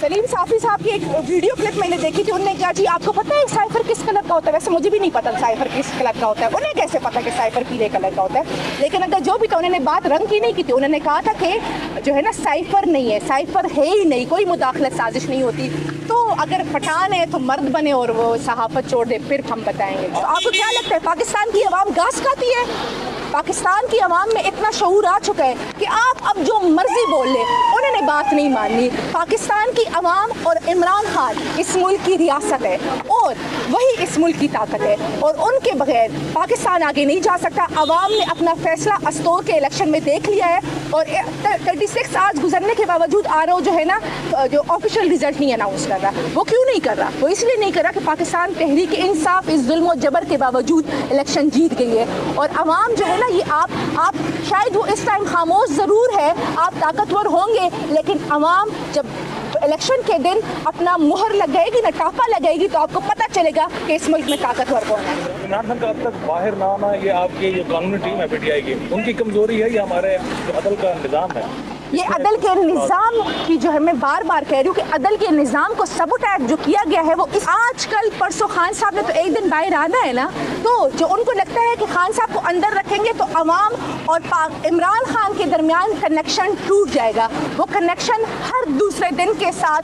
सलीम साफ़ी साहब की एक वीडियो क्लिप मैंने देखी थी, उन्होंने कहा जी आपको पता है साइफर किस कलर का होता है? वैसे मुझे भी नहीं पता साइफर किस कलर का होता है, उन्हें कैसे पता कि साइफर पीले कलर का होता है? लेकिन अगर जो भी था, उन्होंने बात रंग की नहीं की थी, उन्होंने कहा था कि जो है ना साइफर नहीं है, साइफर है ही नहीं, कोई मुदाखलत साजिश नहीं होती। तो अगर पठान है तो मर्द बने और वो सहाफत छोड़ दे, फिर हम बताएंगे। तो आपको क्या लगता है पाकिस्तान की आवाम घास खाती है? पाकिस्तान की आवाम में इतना शऊर आ चुका है कि आप अब जो मर्जी बोल ले, उन्होंने बात नहीं माननी। पाकिस्तान की आवाम और इमरान खान इस मुल्क की रियासत है और वही इस मुल्क की ताकत है, और उनके बगैर पाकिस्तान आगे नहीं जा सकता। आवाम ने अपना फैसला अस्तोर के इलेक्शन में देख लिया है, और 36 आज गुजरने के बावजूद आरओ जो है ना, जो ऑफिशियल रिजल्ट नहीं अनाउंस कर रहा। वो क्यों नहीं कर रहा? वो इसलिए नहीं कर रहा कि पाकिस्तान तहरीक इंसाफ इस जुल्म और जबर के बावजूद इलेक्शन जीत गई है, और आवाम जो है ये आप शायद वो इस टाइम खामोश ज़रूर है, आप ताकतवर होंगे, लेकिन आवाम जब इलेक्शन के दिन अपना मुहर लगाएगी ना, टापा लगाएगी, तो आपको पता चलेगा कि इस मुल्क में ताकतवर कौन है। इमरान खान का अब तक बाहर ना आना, ये आपकी जो कानूनी टीम है पीटीआई की, उनकी कमजोरी है या हमारे जो अदल का निज़ाम है? ये अदल के निज़ाम की जो है, मैं बार बार कह रही हूँ कि अदल के निज़ाम को सबूटाइज जो किया गया है वो इस आजकल परसों खान साहब ने तो एक दिन बाहर आना है ना, तो जो उनको लगता है कि खान साहब को अंदर रखेंगे तो अवाम और इमरान खान के दरमियान कनेक्शन टूट जाएगा। वो कनेक्शन हर दूसरे दिन के साथ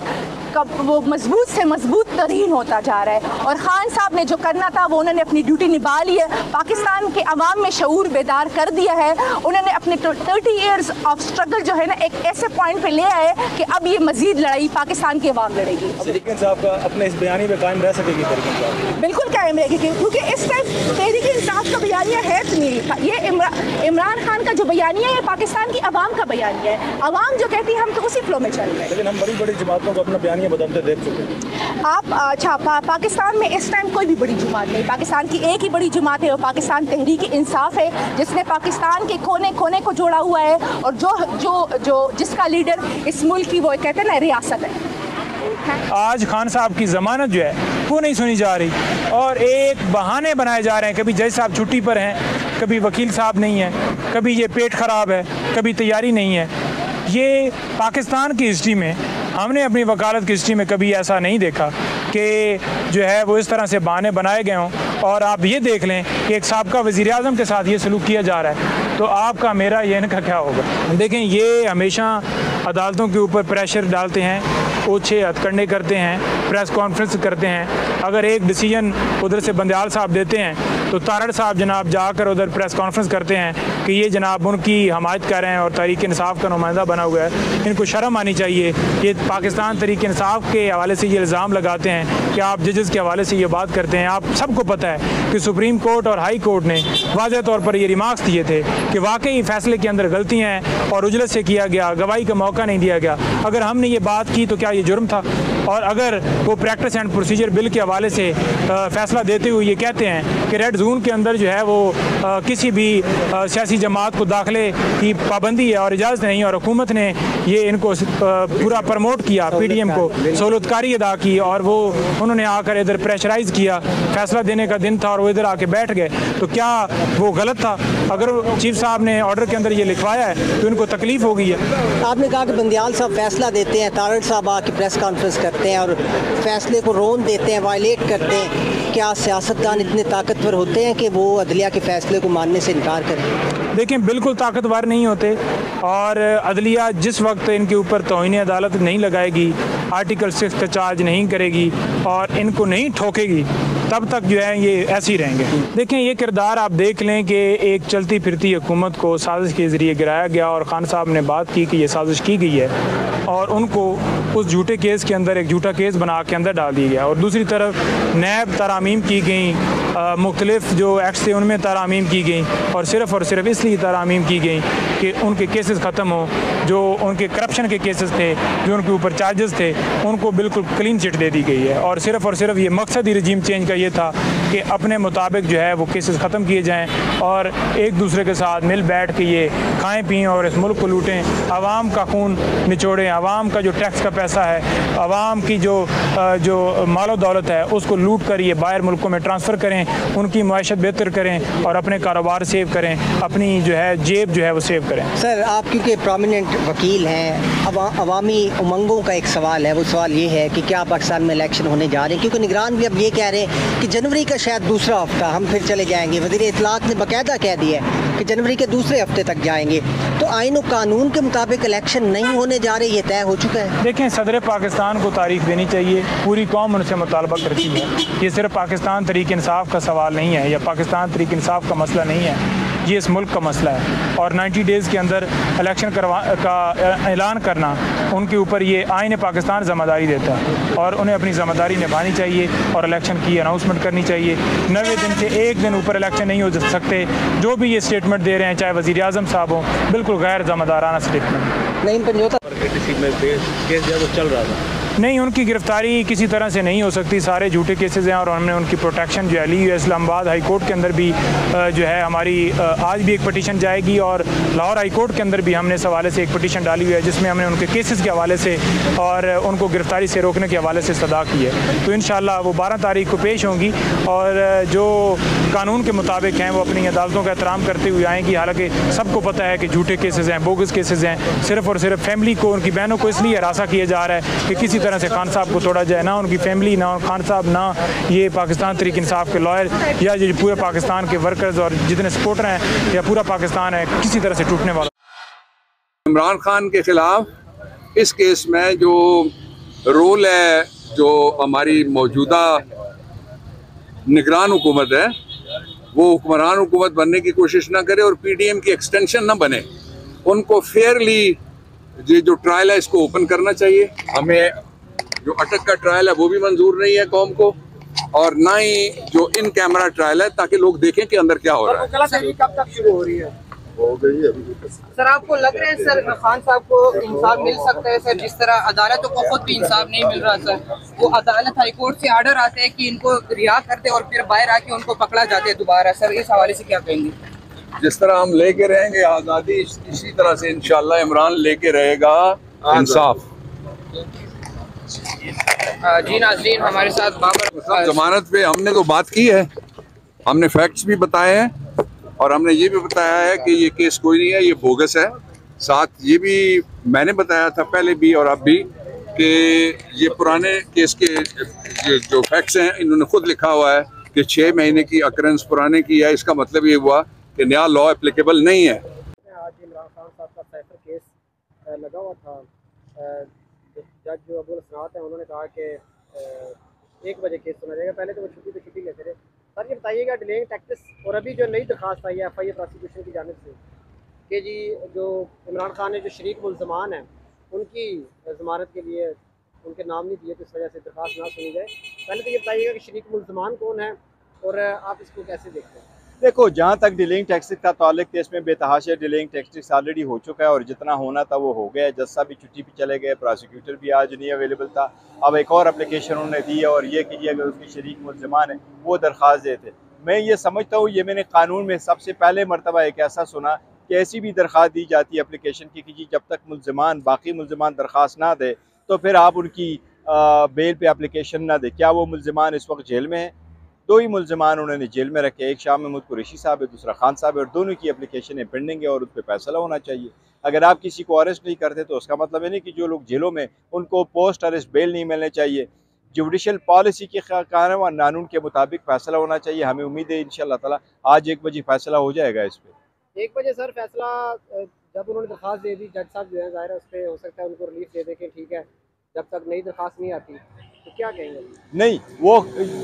कब वो मजबूत से मजबूत तरीन होता जा रहा है, और खान साहब ने जो करना था वो उन्होंने अपनी ड्यूटी निभा ली है। पाकिस्तान के अवाम में शऊर बेदार कर दिया है। उन्होंने अपने 30 ईयर्स ऑफ स्ट्रगल जो है ना एक ऐसे पॉइंट पे ले आए कि अब ये मजीद लड़ाई पाकिस्तान की अवाम लड़ेगी। तहरीक इंसाफ का अपने इस बयानी में कायम रह सकेगी? बिल्कुल कायम रहेगी, क्योंकि इस टाइम तहरीक इंसाफ का बयानिया है नहीं, ये इमरान खान का जो बयानिया है पाकिस्तान की अवाम का बयानिया है। अवाम जो कहती है हम तो उसी फ्लो में चल रहे हैं। लेकिन हम बड़ी बड़ी जमातों को अपना बयानिया बदलते देख चुके हैं। आप अच्छा पाकिस्तान में इस टाइम कोई भी बड़ी जमात नहीं, पाकिस्तान की एक ही बड़ी जमात है, और पाकिस्तान तहरीक इंसाफ है, जिसने पाकिस्तान के कोने कोने को जोड़ा हुआ है, और जो जिसका लीडर इस मुल्क की वो कहते हैं ना रियासत है। आज खान साहब की ज़मानत जो है वो नहीं सुनी जा रही, और एक बहाने बनाए जा रहे हैं। कभी जज साहब छुट्टी पर हैं, कभी वकील साहब नहीं है, कभी ये पेट ख़राब है, कभी तैयारी नहीं है। ये पाकिस्तान की हिस्ट्री में, हमने अपनी वकालत की हिस्ट्री में कभी ऐसा नहीं देखा कि जो है वो इस तरह से बहाने बनाए गए हों। और आप ये देख लें कि एक साबका वज़ीर आज़म के साथ ये सलूक किया जा रहा है, तो आपका मेरा ये इनका क्या होगा? देखें, ये हमेशा अदालतों के ऊपर प्रेशर डालते हैं, ओछे हथकंडे करते हैं, प्रेस कॉन्फ्रेंस करते हैं। अगर एक डिसीजन उधर से बंदयाल साहब देते हैं तो तारड़ साहब जनाब जाकर उधर प्रेस कॉन्फ्रेंस करते हैं कि ये जनाब उनकी हमायत कर रहे हैं और तहरीक इंसाफ का नुमाइंदा बना हुआ है। इनको शर्म आनी चाहिए। ये पाकिस्तान तहरीक इंसाफ के हवाले से ये इल्ज़ाम लगाते हैं कि आप जजेस के हवाले से ये बात करते हैं। आप सबको पता है कि सुप्रीम कोर्ट और हाई कोर्ट ने वाज़ेह तौर पर ये रिमार्क्स दिए थे कि वाकई फ़ैसले के अंदर गलतियाँ हैं और उजलत से किया गया, गवाही का मौका नहीं दिया गया। अगर हमने ये बात की तो क्या ये जुर्म था? और अगर वो प्रैक्टिस एंड प्रोसीजर बिल के हवाले से फ़ैसला देते हुए ये कहते हैं कि रेड जोन के अंदर जो है वो किसी भी सियासी जमात को दाखिले की पाबंदी है और इजाज़त नहीं, और हुकूमत ने ये इनको पूरा प्रमोट किया, PDM को सहूलतकारी अदा की, और वो उन्होंने आकर इधर प्रेशराइज़ किया। फ़ैसला देने का दिन था और वो इधर आके बैठ गए, तो क्या वो गलत था? अगर चीफ साहब ने ऑर्डर के अंदर ये लिखवाया है तो इनको तकलीफ़ हो गई है। आपने कहा कि बंदियाल साहब फैसला देते हैं, तारड़ साहब आके प्रेस कॉन्फ्रेंस करते हैं और फैसले को रोन देते हैं, वायलेट करते हैं। क्या सियासतदान इतने ताकतवर होते हैं कि वो अदलिया के फैसले को मानने से इनकार करें? देखें, बिल्कुल ताकतवर नहीं होते, और अदलिया जिस वक्त इनके ऊपर तौहीन अदालत नहीं लगाएगी, आर्टिकल 6 का चार्ज नहीं करेगी और इनको नहीं ठोकेगी, तब तक जो है ये ऐसे ही रहेंगे। देखें, ये किरदार आप देख लें कि एक चलती फिरती हुकूमत को साजिश के ज़रिए गिराया गया, और खान साहब ने बात की कि ये साजिश की गई है, और उनको उस झूठे केस के अंदर एक झूठा केस बना के अंदर डाल दिया गया। और दूसरी तरफ नैब तरामीम की गई, मुख्तलिफ जो एक्ट्स थे उनमें तरामीम की गई, और सिर्फ इसलिए तरामीम की गई कि उनके केसेस ख़त्म हो। जो उनके करप्शन के केसेस थे, जो उनके ऊपर चार्जेस थे, उनको बिल्कुल क्लीन चिट दे दी गई है। और सिर्फ ये मकसद ही रजीम चेंज का ये था कि अपने मुताबिक जो है वो केसेस ख़त्म किए जाएँ, और एक दूसरे के साथ मिल बैठ के ये खाएँ पिएँ और इस मुल्क को लूटें, आवाम का खून निचोड़ें, आवाम का जो टैक्स का पैसा है, आवाम की जो मालो दौलत है उसको लूट कर ये बाहर मुल्कों में ट्रांसफ़र करें, उनकी माशत बेहतर करें और अपने कारोबार सेव करें, अपनी जो है जेब जो है वो सेव करें। सर, आप क्योंकि प्रोमिनेंट वकील हैं, अवामी उमंगों का एक सवाल है, वो सवाल ये है कि क्या पाकिस्तान में इलेक्शन होने जा रहे हैं? क्योंकि निगरान भी अब ये कह रहे हैं कि जनवरी का शायद दूसरा हफ्ता हम फिर चले जाएंगे। वज़ीर इत्तलात ने बाकायदा कह दिया है कि जनवरी के दूसरे हफ्ते तक जाएंगे। तो आईन और कानून के मुताबिक इलेक्शन नहीं होने जा रहे, ये तय हो चुका है। देखें, सदर पाकिस्तान को तारीख देनी चाहिए, पूरी कौम उनसे मुतालबा करती है। ये सिर्फ पाकिस्तान तहरीक इंसाफ का सवाल नहीं है या पाकिस्तान तहरीक इंसाफ का मसला नहीं है, ये इस मुल्क का मसला है। और 90 डेज़ के अंदर इलेक्शन का ऐलान करना उनके ऊपर ये आईन पाकिस्तान ज़िम्मेदारी देता है और उन्हें अपनी ज़िम्मेदारी निभानी चाहिए और इलेक्शन की अनाउंसमेंट करनी चाहिए। 90 दिन से एक दिन ऊपर इलेक्शन नहीं हो सकते। जो भी ये स्टेटमेंट दे रहे हैं, चाहे वज़ीर आज़म साहब हों, बिल्कुल गैर ज़िम्मेदाराना स्टेटमेंट। नहीं पंजोता में केस जो है वो चल रहा था। नहीं, उनकी गिरफ्तारी किसी तरह से नहीं हो सकती, सारे झूठे केसेस हैं और हमने उनकी प्रोटेक्शन जो है ली है। इस्लामाबाद हाई कोर्ट के अंदर भी जो है हमारी आज भी एक पटिशन जाएगी और लाहौर हाई कोर्ट के अंदर भी हमने इस हवाले से एक पटिशन डाली हुई है जिसमें हमने उनके केसेस के हवाले से और उनको गिरफ्तारी से रोकने के हवाले से सदा की है। तो इंशाअल्लाह वो 12 तारीख को पेश होंगी और जो कानून के मुताबिक हैं वो अपनी अदालतों का एहतराम करते हुए आएंगी। हालांकि सबको पता है कि झूठे केसेस हैं, बोगस केसेस हैं, सिर्फ और सिर्फ फैमिली को, उनकी बहनों को इसलिए हरासा किया जा रहा है कि किसी तरह से खान साहब को तोड़ा जाए। ना उनकी फैमिली, ना खान साहब, ना ये पाकिस्तान तहरीक इंसाफ के लॉयर या जो पूरे पाकिस्तान के वर्कर्स और जितने सपोर्टर हैं या पूरा पाकिस्तान है किसी तरह से टूटने वाला। इमरान खान के खिलाफ इस केस में जो रोल है, जो हमारी मौजूदा निगरान हुकूमत है वो हुक्मरान हुकूमत बनने की कोशिश ना करे और PDM की एक्सटेंशन ना बने। उनको फेयरली ये जो ट्रायल है इसको ओपन करना चाहिए। हमें जो अटक का ट्रायल है वो भी मंजूर नहीं है कौम को, और ना ही जो इन कैमरा ट्रायल है ताकि लोग देखें कि अंदर क्या हो रहा है। कब तक शुरू हो रही है? हो गई अभी। सर, आपको लग रहा है सर खान साहब को इंसाफ मिल सकता है सर? जिस तरह अदालतों को खुद भी इंसाफ नहीं मिल रहा सर, वो अदालत हाई कोर्ट से आर्डर आते हैं कि इनको रिहा कर दे और फिर बाहर आके उनको पकड़ा जाते हैं दोबारा। सर, इस हवाले से क्या कहेंगे? जिस तरह हम लेके रहेंगे आज़ादी, इसी तरह से इंशाल्लाह इमरान लेके रहेगा इंसाफ। जी नाज़रीन, हमारे साथ बाबर जमानत पे हमने तो बात की है, हमने फैक्ट्स भी बताए हैं और हमने ये भी बताया है कि ये केस कोई नहीं है, ये बोगस है। साथ ये भी मैंने बताया था पहले भी और अब भी कि ये पुराने केस के जो फैक्ट्स हैं इन्होंने खुद लिखा हुआ है कि 6 महीने की अकरेंस पुराने की है। इसका मतलब ये हुआ कि नया लॉ एप्लीकेबल नहीं है। आज इमरान खान साहब का साइफर केस लगा हुआ था। जज जो अब्दुल सनात है उन्होंने कहा कि 1 बजे केस सुना जाएगा। पहले तो वो छुट्टी पे छुट्टी लेते रहे। सर, ये बताइएगा डिलेइंग टैक्टिक्स और अभी जो नई दरख्वास्त आई है FIA प्रोसिक्यूशन की जानिब से कि जी जो इमरान खान ने जो शरीक मुल्ज़मान हैं उनकी ज़मानत के लिए उनके नाम नहीं दिए तो इस वजह से दरख्वास्त ना सुनी जाए। पहले तो ये बताइएगा कि शरीक मुल्ज़मान कौन है और आप इसको कैसे देखते हैं? देखो, जहाँ तक डिलेइंग टैक्टिक्स का ताल्लुक है इसमें बेतहाशा डिलेइंग टैक्टिक्स ऑलरेडी हो चुका है और जितना होना था वो हो गया है। जज साहब भी छुट्टी पे चले गए, प्रोसिक्यूटर भी आज नहीं अवेलेबल था। अब एक और एप्लीकेशन उन्होंने दी है और ये कि अगर उसके शरीक मुल्ज़मान है वो दरख्वास्त देते। मैं ये समझता हूँ, ये मैंने कानून में सबसे पहले मरतबा एक ऐसा सुना कि ऐसी भी दरख्वास्त दी जाती है एप्लीकेशन की कि जी जब तक मुल्ज़मान बाकी मुल्ज़मान दरख्वास्त ना दे तो फिर आप उनकी बेल पे एप्लीकेशन ना दे। क्या वो मुल्ज़मान इस वक्त जेल में है? 2 ही मुल्ज़मान उन्होंने जेल में रखे, एक शाह महमूद कुरैशी साहब है, दूसरा खान साहब है और दोनों की एप्लीकेशन पेंडिंग है और उस पर फैसला होना चाहिए। अगर आप किसी को अरेस्ट नहीं करते तो उसका मतलब है नहीं कि जो लोग जेलों में उनको पोस्ट अरेस्ट बेल नहीं मिलने चाहिए। जुडिशल पॉलिसी के कानून के मुताबिक फैसला होना चाहिए। हमें उम्मीद है इंशाअल्लाह ताला आज 1 बजे फैसला हो जाएगा इस पर। 1 बजे सर फैसला जब उन्होंने दरख्वास्त दे दी, जज साहब जो है ज़ाहिर है उस पर हो सकता है उनको रिलीफ दे दें कि ठीक है जब तक नई दरख्वास्त नहीं आती, तो क्या कहेंगे? नहीं, वो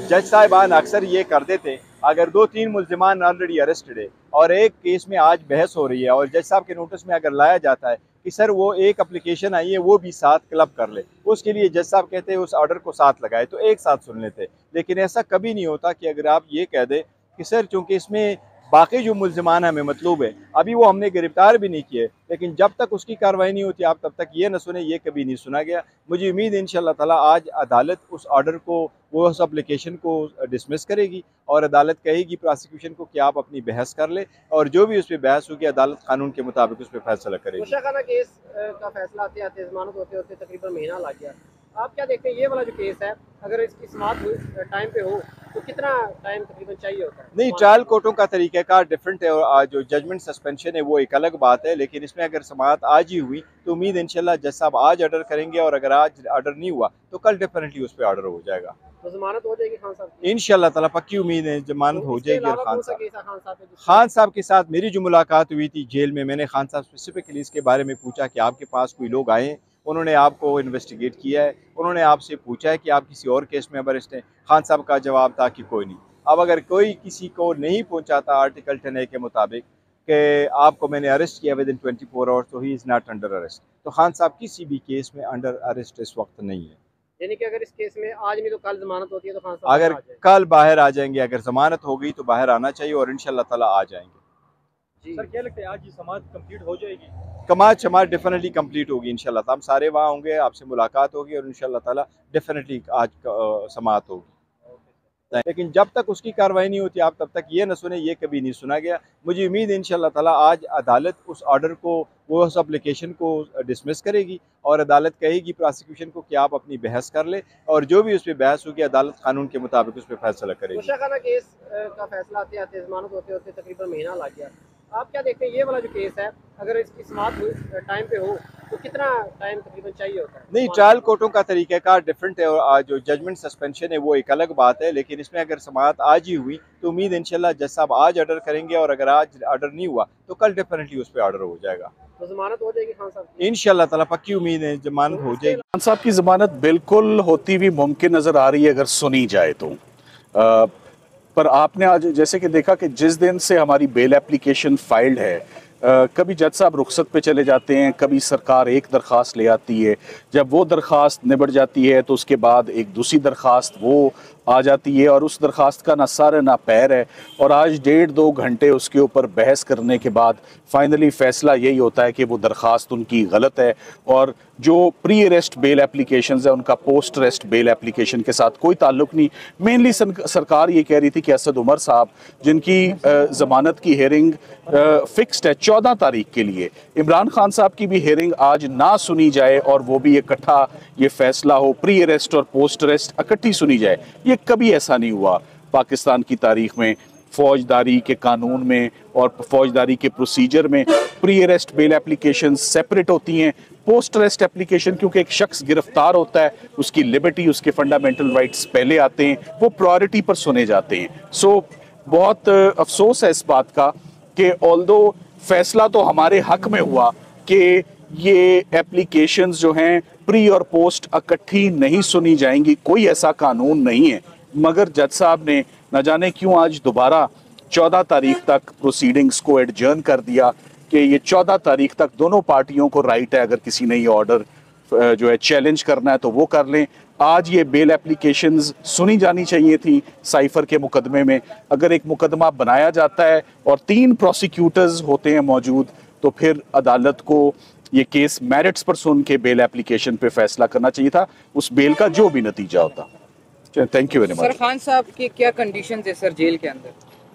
जज साहिबान अक्सर ये कर देते, अगर 2-3 मुल्ज़मान ऑलरेडी अरेस्टेड है और एक केस में आज बहस हो रही है और जज साहब के नोटिस में अगर लाया जाता है कि सर वो एक एप्लीकेशन आई है वो भी साथ क्लब कर ले, उसके लिए जज साहब कहते हैं उस ऑर्डर को साथ लगाए तो एक साथ सुन लेते। लेकिन ऐसा कभी नहीं होता कि अगर आप ये कह दें कि सर चूँकि इसमें बाकी जो मुल्ज़मान हमें मतलूब है अभी वो हमने गिरफ्तार भी नहीं किए, लेकिन जब तक उसकी कार्रवाई नहीं होती आप तब तक ये न सुने, ये कभी नहीं सुना गया। मुझे उम्मीद है इंशाअल्लाह ताला आज अदालत उस ऑर्डर को वो उस एप्लीकेशन को डिसमिस करेगी और अदालत कहेगी प्रोसिक्यूशन को कि आप अपनी बहस कर ले, और जो भी उस पर बहस होगी अदालत कानून के मुताबिक उस पर फैसला करेगी। मुशाखाना केस का फैसला आते आते जमानत होते होते तकरीबन महीना लग गया। आप क्या देखते हैं ये वाला जो केस है, अगर इसकी समाअत टाइम पे हो तो कितना टाइम तकरीबन चाहिए होता है? नहीं, ट्रायल कोर्टों का तरीक़ाकार डिफरेंट है और जो जजमेंट सस्पेंशन है वो एक अलग बात है, लेकिन इसमें अगर समाअत आज ही हुई तो उम्मीद इंशाल्लाह जज साहब आज ऑर्डर करेंगे, और अगर आज ऑर्डर नहीं हुआ तो कल डेफिनेटली उस पर ऑर्डर हो जाएगा। तो जमानत हो जाएगी खान साहब की? इंशाल्लाह ताला पक्की उम्मीद है जमानत तो हो इसके जाएगी। और अलावा खान कौन सा साहब केस है खान साहब के साथ मेरी जो मुलाकात हुई थी जेल में, मैंने खान साहब स्पेसिफिकली इसके बारे में पूछा कि आपके पास कोई लोग आए, उन्होंने आपको इन्वेस्टिगेट किया है, उन्होंने आपसे पूछा है कि आप किसी और केस में अरेस्ट हैं? खान साहब का जवाब था कि कोई नहीं। अब अगर कोई किसी को नहीं पहुंचाता आर्टिकल 10A के मुताबिक कि आपको मैंने अरेस्ट किया विद इन 24 आवर्स, तो he is not under arrest. तो खान साहब किसी भी केस में अंडर अरेस्ट इस वक्त नहीं है। यानी कि अगर इस केस में आज नहीं तो कल जमानत होती है तो खान साहब अगर आ जाएंगे। कल बाहर आ जाएंगे, अगर जमानत हो गई तो बाहर आना चाहिए और इंशाल्लाह ताला आ जाएंगे। सर क्या लगता है आज ये समाअत कंप्लीट हो जाएगी? समाअत डेफिनेटली कंप्लीट होगी इंशाल्लाह ताला। हम सारे वहाँ होंगे, आपसे मुलाकात होगी और इंशाल्लाह ताला डेफिनेटली आज समाअत होगी। लेकिन जब तक उसकी कार्रवाई नहीं होती आप तब तक ये न सुने, ये कभी नहीं सुना गया। मुझे उम्मीद है इंशाल्लाह ताला आज अदालत उस ऑर्डर को, वो उस एप्लीकेशन को डिसमिस करेगी और अदालत कहेगी प्रोसिक्यूशन को कि आप अपनी बहस कर ले, और जो भी उस पर बहस होगी अदालत कानून के मुताबिक उस पर फैसला करेगी। मुशाखाना केस का फैसला आते आते जमानत होते होते तकरीबन महीना लग गया। आप क्या देखते हैं ये वाला जो केस है, अगर इसकी समाअत टाइम पे हो तो कितना टाइम तकरीबन चाहिए होता है? नहीं, ट्रायल कोर्टों का तरीक़ाकार डिफरेंट है और जो जजमेंट सस्पेंशन है वो एक अलग बात है, लेकिन इसमें अगर समाअत आज ही हुई तो उम्मीद इंशाल्लाह जज साहब आज ऑर्डर करेंगे, और अगर आज ऑर्डर नहीं हुआ तो कल डेफिनेटली उस पर ऑर्डर हो जाएगा। तो जमानत हो जाएगी खान साहब की? इंशाल्लाह ताला पक्की उम्मीद है जमानत हो जाएगी। खान साहब की जमानत बिल्कुल होती हुई मुमकिन नज़र आ रही है अगर सुनी जाए तो। पर आपने आज जैसे कि देखा कि जिस दिन से हमारी बेल एप्लीकेशन फाइल्ड है, कभी जज साहब रुखसत पे चले जाते हैं, कभी सरकार एक दरख्वास्त ले आती है, जब वो दरख्वास्त निबट जाती है तो उसके बाद एक दूसरी दरख्वास्त वो आ जाती है, और उस दरख्वास्त का ना सर ना पैर है, और आज 1.5-2 घंटे उसके ऊपर बहस करने के बाद फाइनली फ़ैसला यही होता है कि वो दरख्वास्त उनकी गलत है, और जो प्री अरेस्ट बेल एप्लीकेशंस है उनका पोस्ट अरेस्ट बेल एप्लीकेशन के साथ कोई ताल्लुक नहीं। मेनली सरकार ये कह रही थी कि असद उमर साहब, जिनकी ज़मानत की हेयरिंग फिक्स्ड है 14 तारीख के लिए, इमरान खान साहब की भी हेयरिंग आज ना सुनी जाए और वो भी इकट्ठा ये फैसला हो, प्री अरेस्ट और पोस्ट अरेस्ट इकट्ठी सुनी जाए, ये कभी ऐसा नहीं हुआ पाकिस्तान की तारीख में। फौजदारी के कानून में और फौजदारी के प्रोसीजर में pre arrest bail application separate होती हैं। पोस्ट अरेस्ट एप्लीकेशन क्योंकि एक शख्स गिरफ्तार होता है, उसकी लिबर्टी, उसके फंडामेंटल राइट्स पहले आते हैं, वो प्रायोरिटी पर सुने जाते हैं। सो बहुत अफसोस है इस बात का कि ऑल्दो फैसला तो हमारे हक में हुआ कि ये एप्लीकेशंस जो हैं प्री और पोस्ट इकट्ठी नहीं सुनी जाएंगी, कोई ऐसा कानून नहीं है, मगर जज साहब ने न जाने क्यों आज दोबारा 14 तारीख तक प्रोसीडिंग्स को एडजर्न कर दिया कि ये 14 तारीख तक दोनों पार्टियों को राइट है, अगर किसी ने ये ऑर्डर जो है चैलेंज करना है तो वो कर लें। आज ये बेल एप्लीकेशंस सुनी जानी चाहिए थी साइफर के मुकदमे में। अगर एक मुकदमा बनाया जाता है और 3 प्रोसिक्यूटर्स होते हैं मौजूद, तो फिर अदालत को ये केस मेरिट्स पर सुन के बेल एप्लीकेशन पे फैसला करना चाहिए था, उस बेल का जो भी नतीजा होता। Thank you very much. Sir Khan साहब की क्या कंडीशन है सर जेल के अंदर?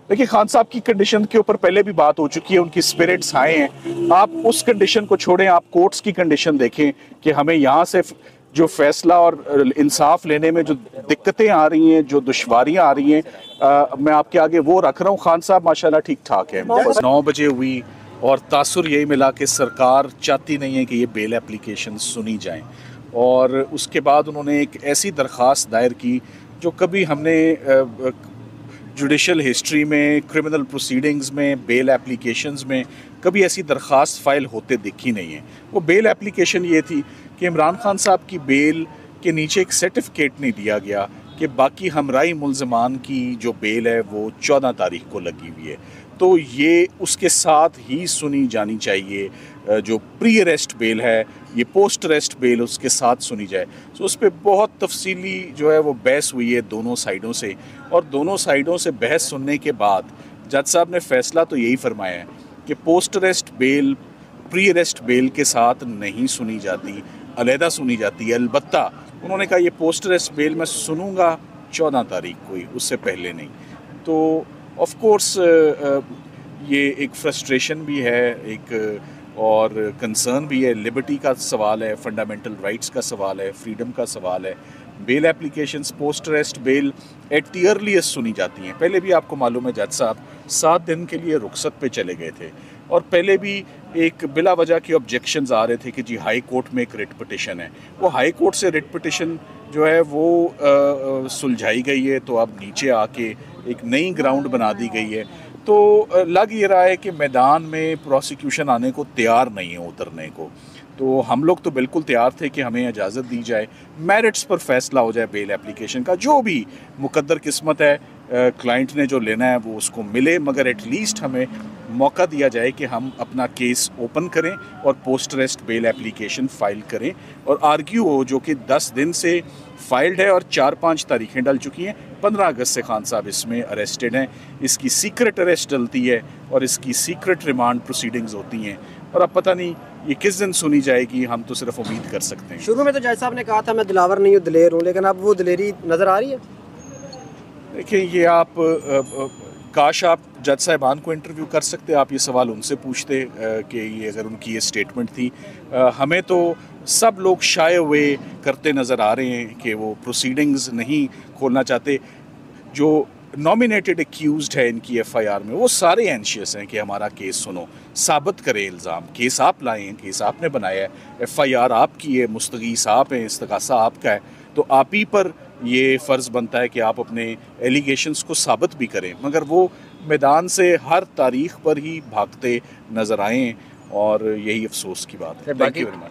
देखिए, खान साहब की कंडीशन के ऊपर पहले भी बात हो चुकी है, उनकी स्पिरिट्स हाई हैं। आप उस कंडीशन को छोड़ें, आप कोर्ट्स की कंडीशन देखें कि हमें यहाँ से जो फैसला और इंसाफ लेने में जो दिक्कतें आ रही हैं, जो दुश्वारियाँ आ रही हैं, मैं आपके आगे वो रख रहा हूँ। खान साहब माशाल्लाह ठीक ठाक है। 9 बजे हुई और तासुर यही मिला कि सरकार चाहती नहीं है कि ये बेल एप्लीकेशन सुनी जाएं, और उसके बाद उन्होंने एक ऐसी दरख्वास्त दायर की जो कभी हमने जुडिशल हिस्ट्री में, क्रिमिनल प्रोसीडिंग्स में, बेल एप्लीकेशंस में कभी ऐसी दरख्वास्त फ़ाइल होते दिखी नहीं है। वो बेल एप्लीकेशन ये थी कि इमरान खान साहब की बेल के नीचे एक सर्टिफिकेट नहीं दिया गया कि बाकी हमराई मुल्ज़मान की जो बेल है वो 14 तारीख को लगी हुई है, तो ये उसके साथ ही सुनी जानी चाहिए। जो प्री अरेस्ट बेल है, ये पोस्ट अरेस्ट बेल उसके साथ सुनी जाए। तो उस पर बहुत तफसीली जो है वो बहस हुई है दोनों साइडों से, और दोनों साइडों से बहस सुनने के बाद जज साहब ने फ़ैसला तो यही फरमाया है कि post arrest bell pre arrest bell के साथ नहीं सुनी जाती, अलहदा सुनी जाती है। अलबत्ता उन्होंने कहा ये पोस्ट अरेस्ट बेल मैं सुनूंगा 14 तारीख को ही, उससे पहले नहीं। तो ऑफ कोर्स ये एक फ्रस्ट्रेशन भी है, एक और कंसर्न भी है। लिबर्टी का सवाल है, फंडामेंटल राइट्स का सवाल है, फ्रीडम का सवाल है। Bail applications, post arrest bail at the earliest सुनी जाती हैं। पहले भी आपको मालूम है जज साहब 7 दिन के लिए रुखसत पे चले गए थे, और पहले भी एक बिला वजह के ऑब्जेक्शंस आ रहे थे कि जी हाई कोर्ट में एक रिट पिटिशन है। वो हाई कोर्ट से रिट पिटिशन जो है वो सुलझाई गई है, तो अब नीचे आके एक नई ग्राउंड बना दी गई है। तो लग ये रहा है कि मैदान में प्रोसिक्यूशन आने को तैयार नहीं है उतरने को। तो हम लोग तो बिल्कुल तैयार थे कि हमें इजाज़त दी जाए, मेरिट्स पर फैसला हो जाए बेल एप्लीकेशन का, जो भी मुकद्दर किस्मत है, क्लाइंट ने जो लेना है वो उसको मिले, मगर एटलीस्ट हमें मौका दिया जाए कि हम अपना केस ओपन करें और post arrest bail application file करें और आर्ग्यू हो, जो कि 10 दिन से फाइल्ड है और 4-5 तारीखें डल चुकी हैं। 15 अगस्त से खान साहब इसमें अरेस्टेड हैं। इसकी सीक्रेट अरेस्ट डलती है और इसकी सीक्रेट रिमांड प्रोसीडिंग्स होती हैं, और अब पता नहीं ये किस दिन सुनी जाएगी, हम तो सिर्फ उम्मीद कर सकते हैं। शुरू में तो जज साहब ने कहा था मैं दिलावर नहीं हूँ, दिलेर हूँ, लेकिन अब वो दिलेरी नज़र आ रही है। देखिए, ये आप काश आप जज साहिबान को इंटरव्यू कर सकते, आप ये सवाल उनसे पूछते कि ये अगर उनकी ये स्टेटमेंट थी। हमें तो सब लोग शाये हुए करते नज़र आ रहे हैं कि वो प्रोसीडिंग्स नहीं खोलना चाहते। जो नॉमिनेटेड एक्यूज्ड है इनकी एफआईआर में, वो सारे एंशियस हैं कि हमारा केस सुनो, साबित करें इल्ज़ाम। केस आप लाए हैं, केस आपने बनाया है, एफआईआर आपकी है, मुस्तगीस आप हैं, इस्तगासा आपका है, तो आप ही पर ये फ़र्ज़ बनता है कि आप अपने एलिगेशंस को साबित भी करें। मगर वो मैदान से हर तारीख पर ही भागते नज़र आएँ, और यही अफसोस की बात है। Thank you very much.